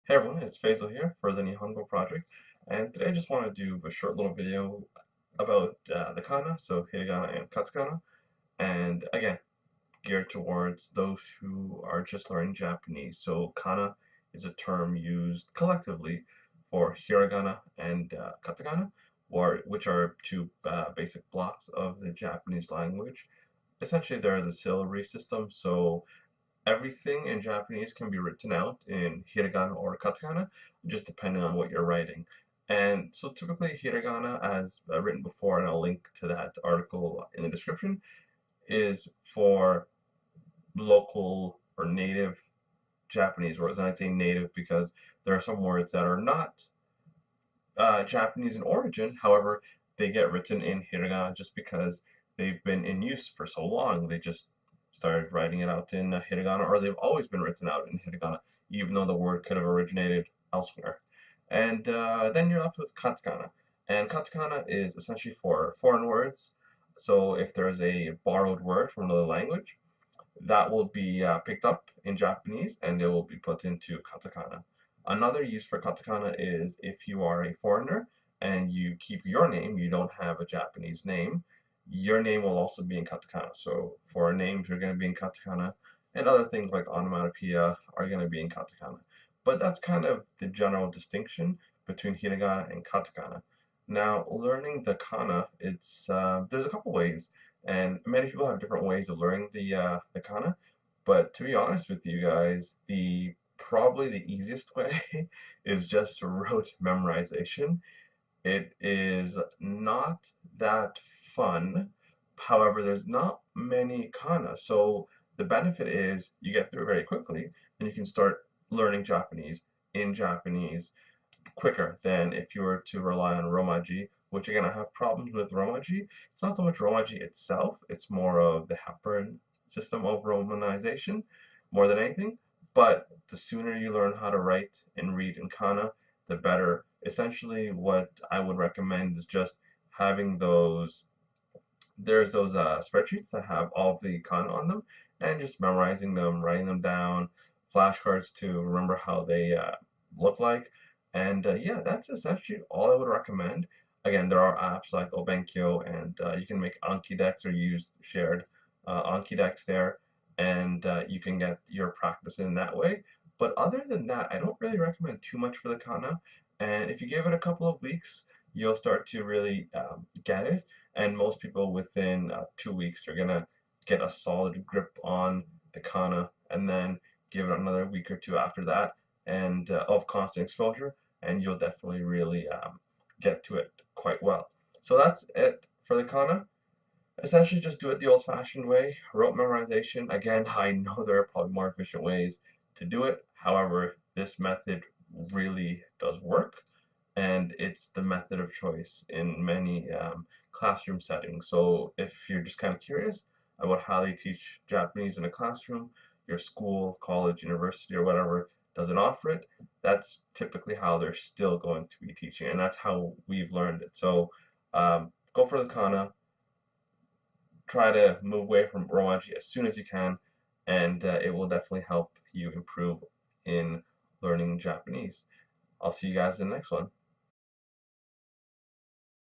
Hey everyone, it's Faisal here for the Nihongo project, and today I just want to do a short little video about the kana, so Hiragana and Katakana, and again, geared towards those who are just learning Japanese. So kana is a term used collectively for Hiragana and Katakana, which are two basic blocks of the Japanese language. Essentially, they're the syllabary system, so everything in Japanese can be written out in hiragana or katakana, just depending on what you're writing. And so typically hiragana, as written before, and I'll link to that article in the description, is for local or native Japanese words. And I say native because there are some words that are not Japanese in origin, however, they get written in hiragana just because they've been in use for so long. They just started writing it out in hiragana, or they've always been written out in hiragana, even though the word could have originated elsewhere. And then you're left with katakana. And katakana is essentially for foreign words. So if there's a borrowed word from another language, that will be picked up in Japanese and it will be put into katakana. Another use for katakana is if you are a foreigner and you keep your name, you don't have a Japanese name, your name will also be in katakana. So for names, you're going to be in katakana, and other things like onomatopoeia are going to be in katakana. But that's kind of the general distinction between hiragana and katakana. Now, learning the kana, it's there's a couple ways. And many people have different ways of learning the kana, but to be honest with you guys, the probably the easiest way is just rote memorization. It is not that fun. However, there's not many kana, so the benefit is you get through it very quickly and you can start learning Japanese in Japanese quicker than if you were to rely on Romaji, which again, I have problems with Romaji. It's not so much Romaji itself, it's more of the Hepburn system of romanization more than anything. But the sooner you learn how to write and read in kana, the better. Essentially, what I would recommend is just having there's those spreadsheets that have all of the kana on them, and just memorizing them, writing them down, flashcards to remember how they look like. And yeah, that's essentially all I would recommend. Again, there are apps like Obenkyo, and you can make Anki decks or use shared Anki decks there, and you can get your practice in that way. But other than that, I don't really recommend too much for the kana. And if you give it a couple of weeks, you'll start to really get it. And most people within 2 weeks are gonna get a solid grip on the kana, and then give it another week or two after that, and of constant exposure, and you'll definitely really get to it quite well. So that's it for the kana. Essentially, just do it the old-fashioned way, rote memorization. Again, I know there are probably more efficient ways to do it. However, this method really does work, and it's the method of choice in many classroom settings. So if you're just kind of curious about how they teach Japanese in a classroom, your school, college, university, or whatever doesn't offer it, that's typically how they're still going to be teaching, and that's how we've learned it. So go for the kana, try to move away from Romaji as soon as you can, and it will definitely help you improve in learning Japanese. I'll see you guys in the next one.